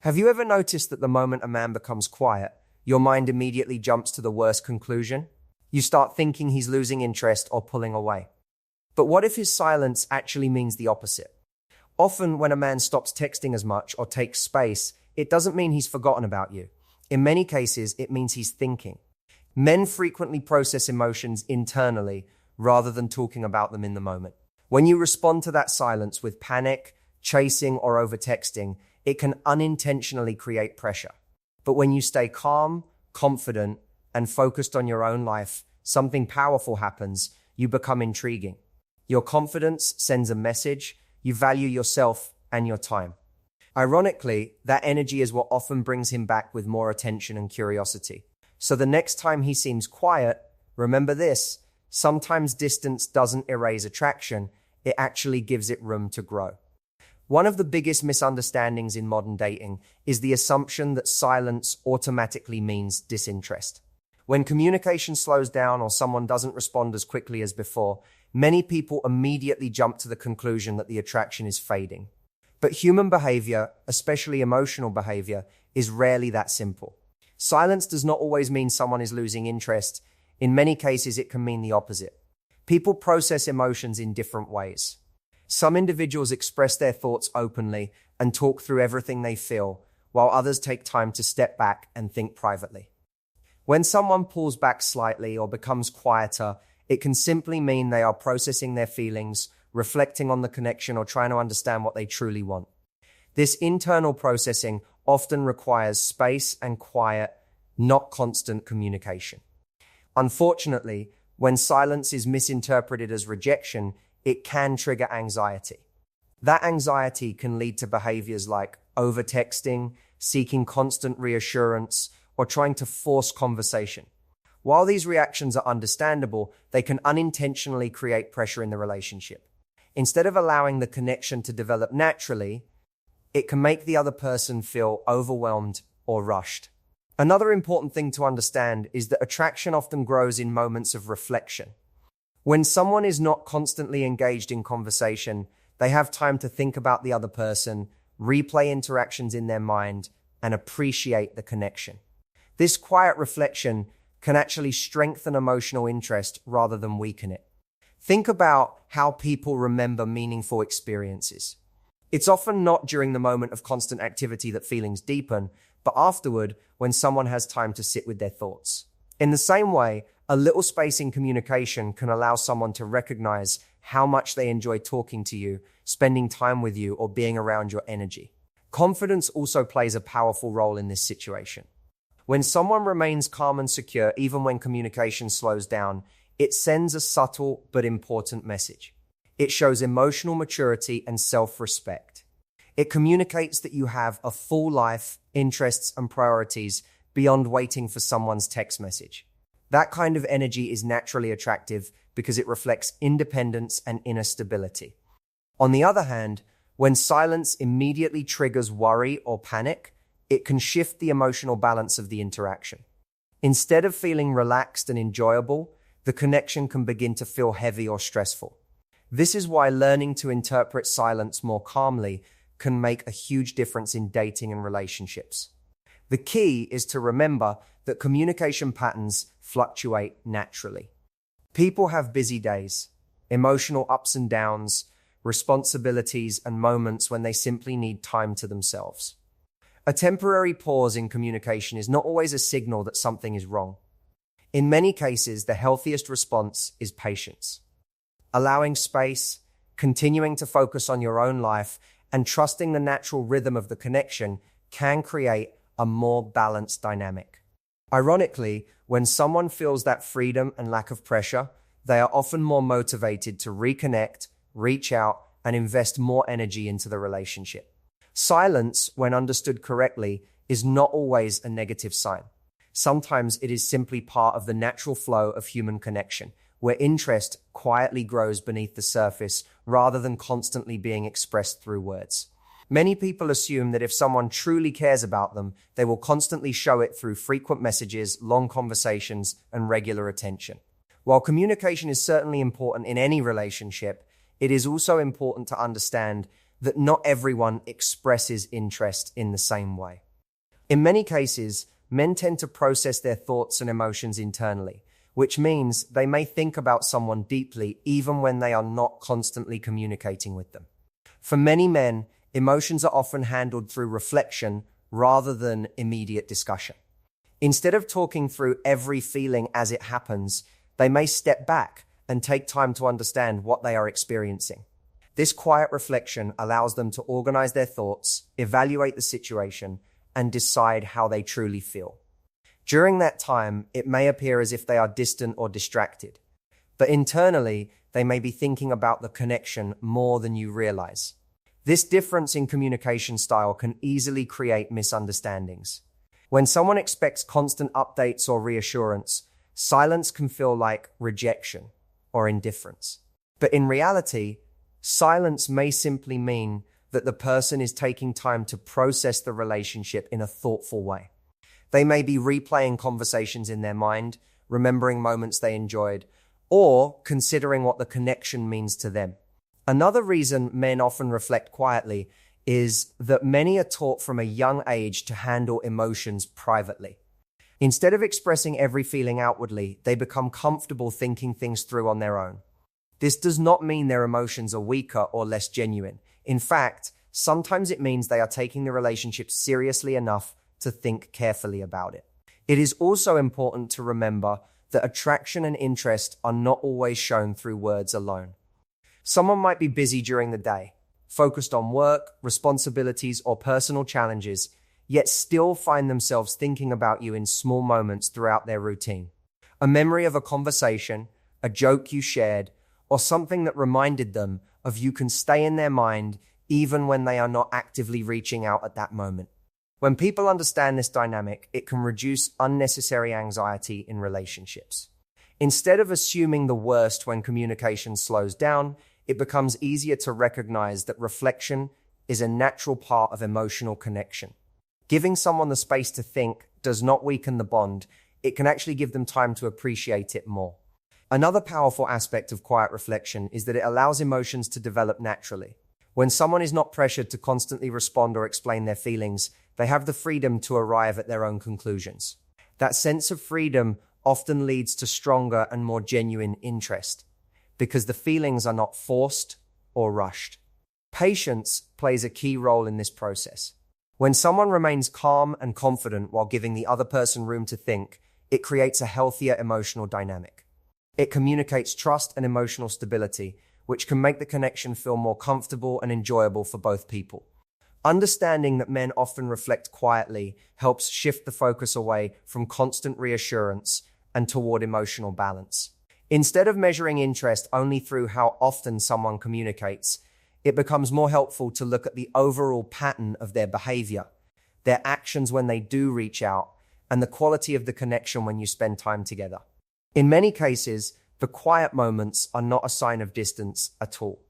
Have you ever noticed that the moment a man becomes quiet, your mind immediately jumps to the worst conclusion? You start thinking he's losing interest or pulling away. But what if his silence actually means the opposite? Often, when a man stops texting as much or takes space, it doesn't mean he's forgotten about you. In many cases, it means he's thinking. Men frequently process emotions internally rather than talking about them in the moment. When you respond to that silence with panic, chasing, or over-texting, it can unintentionally create pressure. But when you stay calm, confident, and focused on your own life, something powerful happens. You become intriguing. Your confidence sends a message. You value yourself and your time. Ironically, that energy is what often brings him back with more attention and curiosity. So the next time he seems quiet, remember this: sometimes distance doesn't erase attraction, it actually gives it room to grow. One of the biggest misunderstandings in modern dating is the assumption that silence automatically means disinterest. When communication slows down or someone doesn't respond as quickly as before, many people immediately jump to the conclusion that the attraction is fading. But human behavior, especially emotional behavior, is rarely that simple. Silence does not always mean someone is losing interest. In many cases, it can mean the opposite. People process emotions in different ways. Some individuals express their thoughts openly and talk through everything they feel, while others take time to step back and think privately. When someone pulls back slightly or becomes quieter, it can simply mean they are processing their feelings, reflecting on the connection, or trying to understand what they truly want. This internal processing often requires space and quiet, not constant communication. Unfortunately, when silence is misinterpreted as rejection, it can trigger anxiety. That anxiety can lead to behaviors like over-texting, seeking constant reassurance, or trying to force conversation. While these reactions are understandable, they can unintentionally create pressure in the relationship. Instead of allowing the connection to develop naturally, it can make the other person feel overwhelmed or rushed. Another important thing to understand is that attraction often grows in moments of reflection. When someone is not constantly engaged in conversation, they have time to think about the other person, replay interactions in their mind, and appreciate the connection. This quiet reflection can actually strengthen emotional interest rather than weaken it. Think about how people remember meaningful experiences. It's often not during the moment of constant activity that feelings deepen, but afterward, when someone has time to sit with their thoughts. In the same way, a little space in communication can allow someone to recognize how much they enjoy talking to you, spending time with you, or being around your energy. Confidence also plays a powerful role in this situation. When someone remains calm and secure, even when communication slows down, it sends a subtle but important message. It shows emotional maturity and self-respect. It communicates that you have a full life, interests, and priorities beyond waiting for someone's text message. That kind of energy is naturally attractive because it reflects independence and inner stability. On the other hand, when silence immediately triggers worry or panic, it can shift the emotional balance of the interaction. Instead of feeling relaxed and enjoyable, the connection can begin to feel heavy or stressful. This is why learning to interpret silence more calmly can make a huge difference in dating and relationships. The key is to remember that communication patterns fluctuate naturally. People have busy days, emotional ups and downs, responsibilities, and moments when they simply need time to themselves. A temporary pause in communication is not always a signal that something is wrong. In many cases, the healthiest response is patience. Allowing space, continuing to focus on your own life, and trusting the natural rhythm of the connection can create a more balanced dynamic. Ironically, when someone feels that freedom and lack of pressure, they are often more motivated to reconnect, reach out, and invest more energy into the relationship. Silence, when understood correctly, is not always a negative sign. Sometimes it is simply part of the natural flow of human connection, where interest quietly grows beneath the surface rather than constantly being expressed through words. Many people assume that if someone truly cares about them, they will constantly show it through frequent messages, long conversations, and regular attention. While communication is certainly important in any relationship, it is also important to understand that not everyone expresses interest in the same way. In many cases, men tend to process their thoughts and emotions internally, which means they may think about someone deeply even when they are not constantly communicating with them. For many men, emotions are often handled through reflection rather than immediate discussion. Instead of talking through every feeling as it happens, they may step back and take time to understand what they are experiencing. This quiet reflection allows them to organize their thoughts, evaluate the situation, and decide how they truly feel. During that time, it may appear as if they are distant or distracted, but internally, they may be thinking about the connection more than you realize. This difference in communication style can easily create misunderstandings. When someone expects constant updates or reassurance, silence can feel like rejection or indifference. But in reality, silence may simply mean that the person is taking time to process the relationship in a thoughtful way. They may be replaying conversations in their mind, remembering moments they enjoyed, or considering what the connection means to them. Another reason men often reflect quietly is that many are taught from a young age to handle emotions privately. Instead of expressing every feeling outwardly, they become comfortable thinking things through on their own. This does not mean their emotions are weaker or less genuine. In fact, sometimes it means they are taking the relationship seriously enough to think carefully about it. It is also important to remember that attraction and interest are not always shown through words alone. Someone might be busy during the day, focused on work, responsibilities, or personal challenges, yet still find themselves thinking about you in small moments throughout their routine. A memory of a conversation, a joke you shared, or something that reminded them of you can stay in their mind even when they are not actively reaching out at that moment. When people understand this dynamic, it can reduce unnecessary anxiety in relationships. Instead of assuming the worst when communication slows down, it becomes easier to recognize that reflection is a natural part of emotional connection. Giving someone the space to think does not weaken the bond, it can actually give them time to appreciate it more. Another powerful aspect of quiet reflection is that it allows emotions to develop naturally. When someone is not pressured to constantly respond or explain their feelings, they have the freedom to arrive at their own conclusions. That sense of freedom often leads to stronger and more genuine interest, because the feelings are not forced or rushed. Patience plays a key role in this process. When someone remains calm and confident while giving the other person room to think, it creates a healthier emotional dynamic. It communicates trust and emotional stability, which can make the connection feel more comfortable and enjoyable for both people. Understanding that men often reflect quietly helps shift the focus away from constant reassurance and toward emotional balance. Instead of measuring interest only through how often someone communicates, it becomes more helpful to look at the overall pattern of their behavior, their actions when they do reach out, and the quality of the connection when you spend time together. In many cases, the quiet moments are not a sign of distance at all.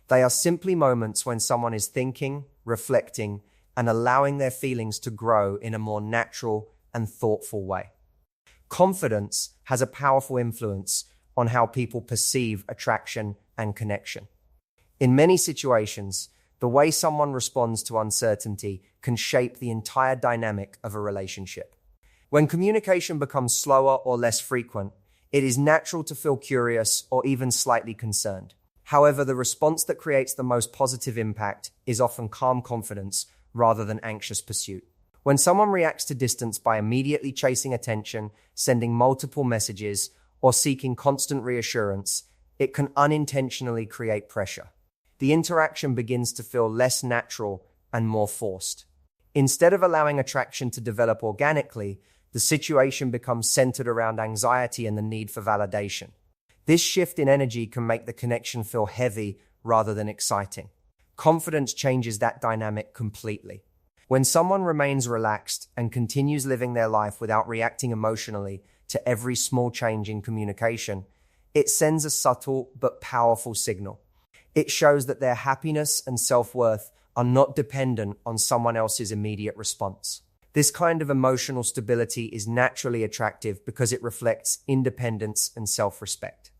They are simply moments when someone is thinking, reflecting, and allowing their feelings to grow in a more natural and thoughtful way. Confidence has a powerful influence on how people perceive attraction and connection. In many situations, the way someone responds to uncertainty can shape the entire dynamic of a relationship. When communication becomes slower or less frequent, it is natural to feel curious or even slightly concerned. However, the response that creates the most positive impact is often calm confidence rather than anxious pursuit. When someone reacts to distance by immediately chasing attention, sending multiple messages, or seeking constant reassurance, it can unintentionally create pressure. The interaction begins to feel less natural and more forced. Instead of allowing attraction to develop organically, the situation becomes centered around anxiety and the need for validation. This shift in energy can make the connection feel heavy rather than exciting. Confidence changes that dynamic completely. When someone remains relaxed and continues living their life without reacting emotionally to every small change in communication, it sends a subtle but powerful signal. It shows that their happiness and self-worth are not dependent on someone else's immediate response. This kind of emotional stability is naturally attractive because it reflects independence and self-respect.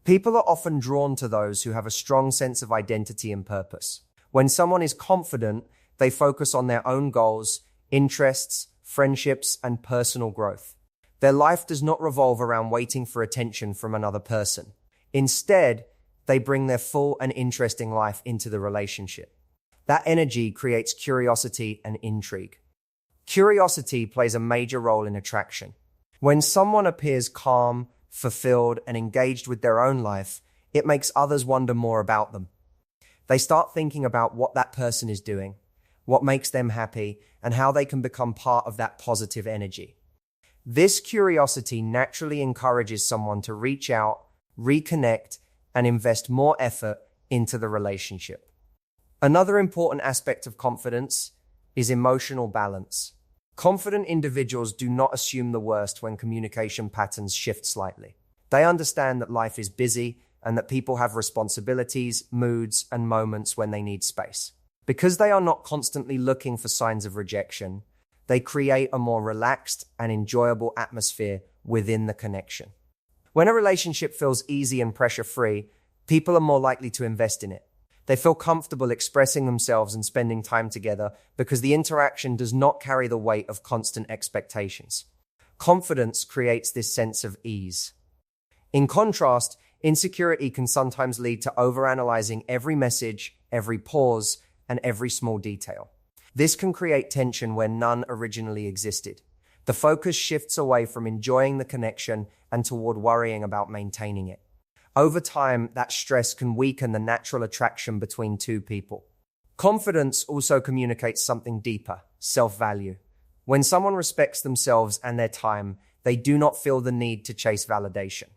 People are often drawn to those who have a strong sense of identity and purpose. When someone is confident, they focus on their own goals, interests, friendships, and personal growth. Their life does not revolve around waiting for attention from another person. Instead, they bring their full and interesting life into the relationship. That energy creates curiosity and intrigue. Curiosity plays a major role in attraction. When someone appears calm, fulfilled, and engaged with their own life, it makes others wonder more about them. They start thinking about what that person is doing, what makes them happy, and how they can become part of that positive energy. This curiosity naturally encourages someone to reach out, reconnect, and invest more effort into the relationship. Another important aspect of confidence is emotional balance. Confident individuals do not assume the worst when communication patterns shift slightly. They understand that life is busy and that people have responsibilities, moods, and moments when they need space. Because they are not constantly looking for signs of rejection, they create a more relaxed and enjoyable atmosphere within the connection. When a relationship feels easy and pressure-free, people are more likely to invest in it. They feel comfortable expressing themselves and spending time together because the interaction does not carry the weight of constant expectations. Confidence creates this sense of ease. In contrast, insecurity can sometimes lead to overanalyzing every message, every pause, and every small detail. This can create tension where none originally existed. The focus shifts away from enjoying the connection and toward worrying about maintaining it. Over time, that stress can weaken the natural attraction between two people. Confidence also communicates something deeper, self-value. When someone respects themselves and their time, they do not feel the need to chase validation.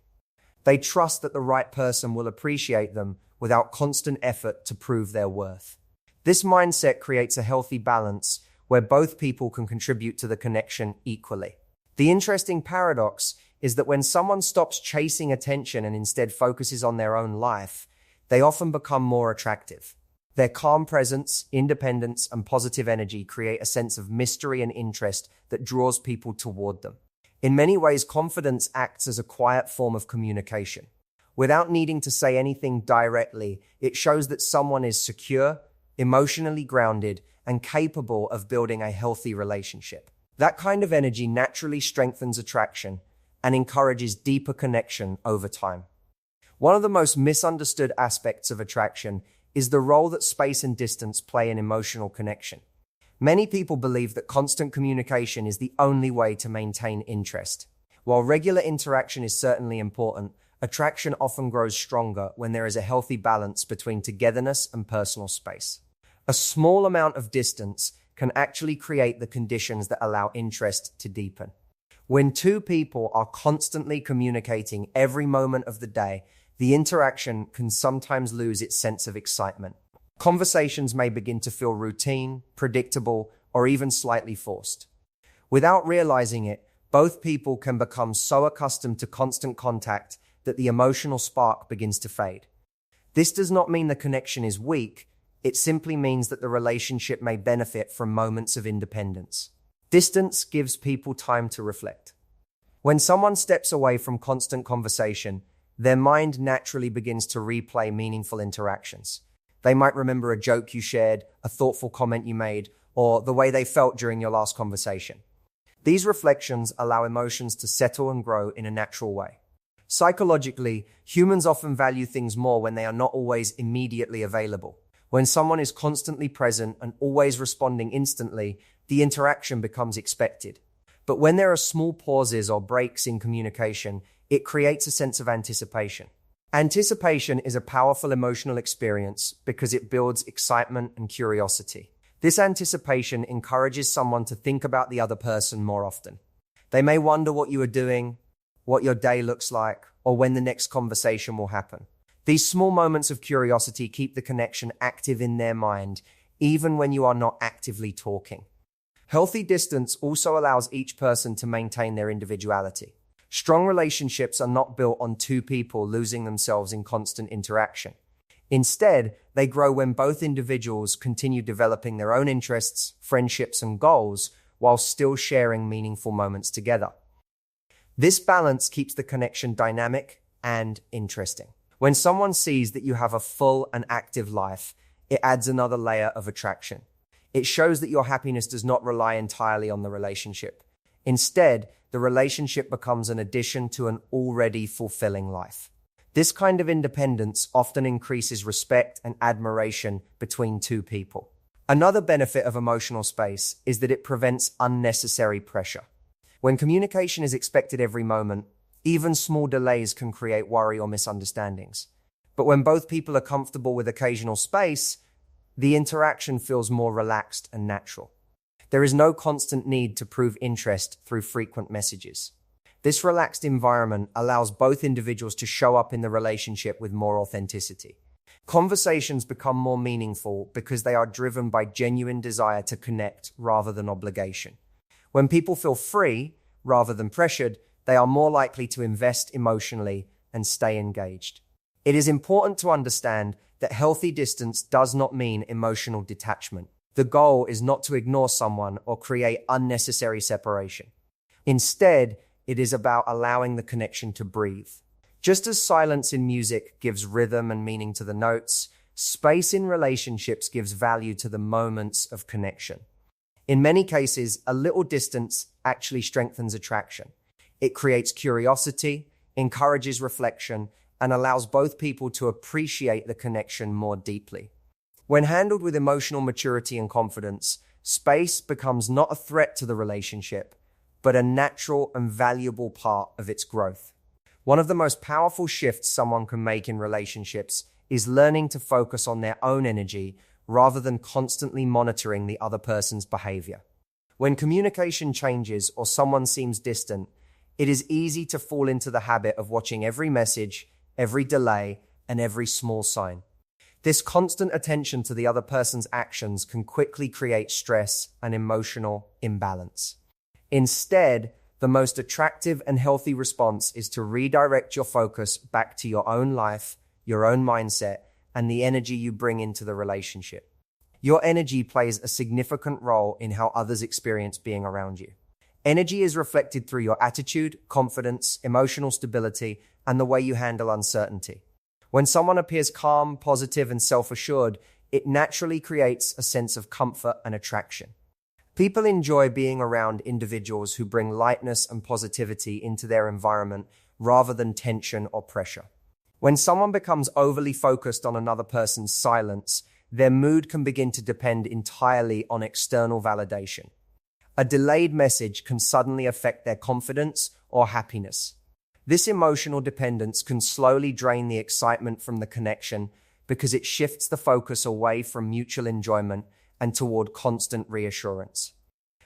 They trust that the right person will appreciate them without constant effort to prove their worth. This mindset creates a healthy balance where both people can contribute to the connection equally. The interesting paradox is that when someone stops chasing attention and instead focuses on their own life, they often become more attractive. Their calm presence, independence, and positive energy create a sense of mystery and interest that draws people toward them. In many ways, confidence acts as a quiet form of communication. Without needing to say anything directly, it shows that someone is secure, emotionally grounded, and capable of building a healthy relationship. That kind of energy naturally strengthens attraction and encourages deeper connection over time. One of the most misunderstood aspects of attraction is the role that space and distance play in emotional connection. Many people believe that constant communication is the only way to maintain interest. While regular interaction is certainly important, attraction often grows stronger when there is a healthy balance between togetherness and personal space. A small amount of distance can actually create the conditions that allow interest to deepen. When two people are constantly communicating every moment of the day, the interaction can sometimes lose its sense of excitement. Conversations may begin to feel routine, predictable, or even slightly forced. Without realizing it, both people can become so accustomed to constant contact that the emotional spark begins to fade. This does not mean the connection is weak. It simply means that the relationship may benefit from moments of independence. Distance gives people time to reflect. When someone steps away from constant conversation, their mind naturally begins to replay meaningful interactions. They might remember a joke you shared, a thoughtful comment you made, or the way they felt during your last conversation. These reflections allow emotions to settle and grow in a natural way. Psychologically, humans often value things more when they are not always immediately available. When someone is constantly present and always responding instantly, the interaction becomes expected. But when there are small pauses or breaks in communication, it creates a sense of anticipation. Anticipation is a powerful emotional experience because it builds excitement and curiosity. This anticipation encourages someone to think about the other person more often. They may wonder what you are doing, what your day looks like, or when the next conversation will happen. These small moments of curiosity keep the connection active in their mind, even when you are not actively talking. Healthy distance also allows each person to maintain their individuality. Strong relationships are not built on two people losing themselves in constant interaction. Instead, they grow when both individuals continue developing their own interests, friendships, and goals while still sharing meaningful moments together. This balance keeps the connection dynamic and interesting. When someone sees that you have a full and active life, it adds another layer of attraction. It shows that your happiness does not rely entirely on the relationship. Instead, the relationship becomes an addition to an already fulfilling life. This kind of independence often increases respect and admiration between two people. Another benefit of emotional space is that it prevents unnecessary pressure. When communication is expected every moment, even small delays can create worry or misunderstandings. But when both people are comfortable with occasional space, the interaction feels more relaxed and natural. There is no constant need to prove interest through frequent messages. This relaxed environment allows both individuals to show up in the relationship with more authenticity. Conversations become more meaningful because they are driven by genuine desire to connect rather than obligation. When people feel free rather than pressured, they are more likely to invest emotionally and stay engaged. It is important to understand that healthy distance does not mean emotional detachment. The goal is not to ignore someone or create unnecessary separation. Instead, it is about allowing the connection to breathe. Just as silence in music gives rhythm and meaning to the notes, space in relationships gives value to the moments of connection. In many cases, a little distance actually strengthens attraction. It creates curiosity, encourages reflection, and allows both people to appreciate the connection more deeply. When handled with emotional maturity and confidence, space becomes not a threat to the relationship, but a natural and valuable part of its growth. One of the most powerful shifts someone can make in relationships is learning to focus on their own energy rather than constantly monitoring the other person's behavior. When communication changes or someone seems distant, it is easy to fall into the habit of watching every message, every delay, and every small sign. This constant attention to the other person's actions can quickly create stress and emotional imbalance. Instead, the most attractive and healthy response is to redirect your focus back to your own life, your own mindset, and the energy you bring into the relationship. Your energy plays a significant role in how others experience being around you. Energy is reflected through your attitude, confidence, emotional stability, and the way you handle uncertainty. When someone appears calm, positive, and self-assured, it naturally creates a sense of comfort and attraction. People enjoy being around individuals who bring lightness and positivity into their environment rather than tension or pressure. When someone becomes overly focused on another person's silence, their mood can begin to depend entirely on external validation. A delayed message can suddenly affect their confidence or happiness. This emotional dependence can slowly drain the excitement from the connection because it shifts the focus away from mutual enjoyment and toward constant reassurance.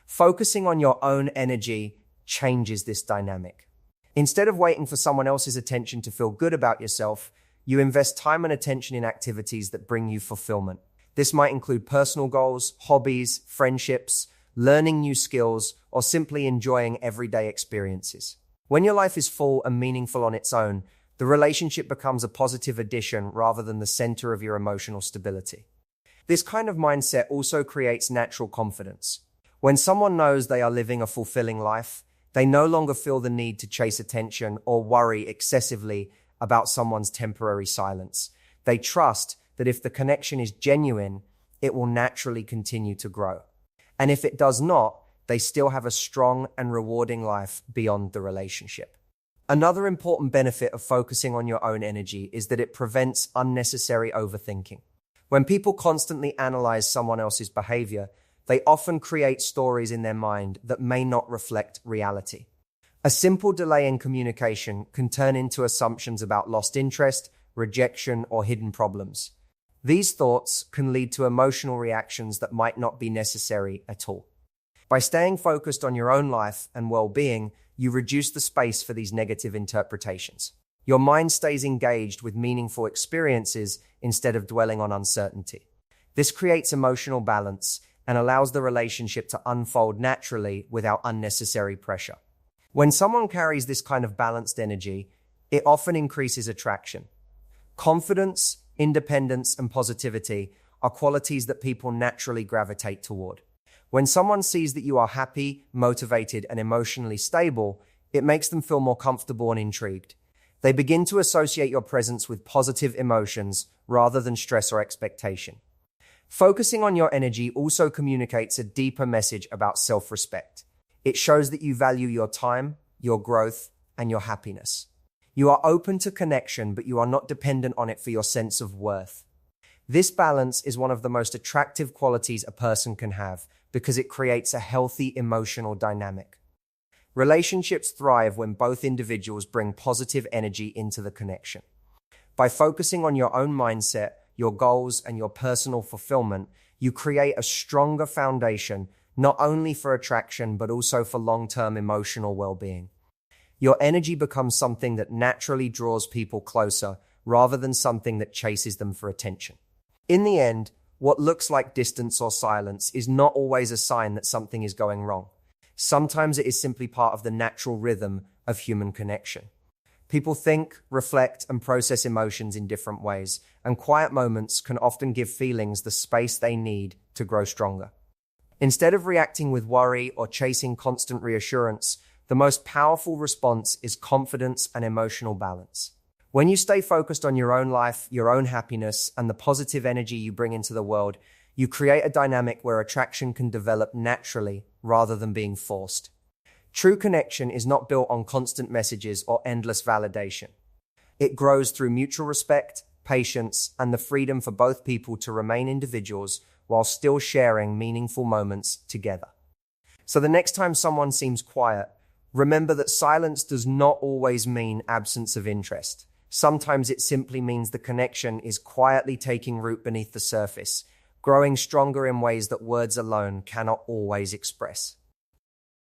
Focusing on your own energy changes this dynamic. Instead of waiting for someone else's attention to feel good about yourself, you invest time and attention in activities that bring you fulfillment. This might include personal goals, hobbies, friendships, learning new skills, or simply enjoying everyday experiences. When your life is full and meaningful on its own, the relationship becomes a positive addition rather than the center of your emotional stability. This kind of mindset also creates natural confidence. When someone knows they are living a fulfilling life, they no longer feel the need to chase attention or worry excessively about someone's temporary silence. They trust that if the connection is genuine, it will naturally continue to grow. And if it does not, they still have a strong and rewarding life beyond the relationship. Another important benefit of focusing on your own energy is that it prevents unnecessary overthinking. When people constantly analyze someone else's behavior, they often create stories in their mind that may not reflect reality. A simple delay in communication can turn into assumptions about lost interest, rejection, or hidden problems. These thoughts can lead to emotional reactions that might not be necessary at all. By staying focused on your own life and well-being, you reduce the space for these negative interpretations. Your mind stays engaged with meaningful experiences instead of dwelling on uncertainty. This creates emotional balance and allows the relationship to unfold naturally without unnecessary pressure. When someone carries this kind of balanced energy, it often increases attraction. Confidence, independence, and positivity are qualities that people naturally gravitate toward. When someone sees that you are happy, motivated, and emotionally stable, it makes them feel more comfortable and intrigued. They begin to associate your presence with positive emotions rather than stress or expectation. Focusing on your energy also communicates a deeper message about self-respect. It shows that you value your time, your growth, and your happiness. You are open to connection, but you are not dependent on it for your sense of worth. This balance is one of the most attractive qualities a person can have because it creates a healthy emotional dynamic. Relationships thrive when both individuals bring positive energy into the connection. By focusing on your own mindset, your goals, and your personal fulfillment, you create a stronger foundation, not only for attraction, but also for long-term emotional well-being. Your energy becomes something that naturally draws people closer, rather than something that chases them for attention. In the end, what looks like distance or silence is not always a sign that something is going wrong. Sometimes it is simply part of the natural rhythm of human connection. People think, reflect, and process emotions in different ways, and quiet moments can often give feelings the space they need to grow stronger. Instead of reacting with worry or chasing constant reassurance, the most powerful response is confidence and emotional balance. When you stay focused on your own life, your own happiness, and the positive energy you bring into the world, you create a dynamic where attraction can develop naturally rather than being forced. True connection is not built on constant messages or endless validation. It grows through mutual respect, patience, and the freedom for both people to remain individuals while still sharing meaningful moments together. So the next time someone seems quiet, remember that silence does not always mean absence of interest. Sometimes it simply means the connection is quietly taking root beneath the surface, growing stronger in ways that words alone cannot always express.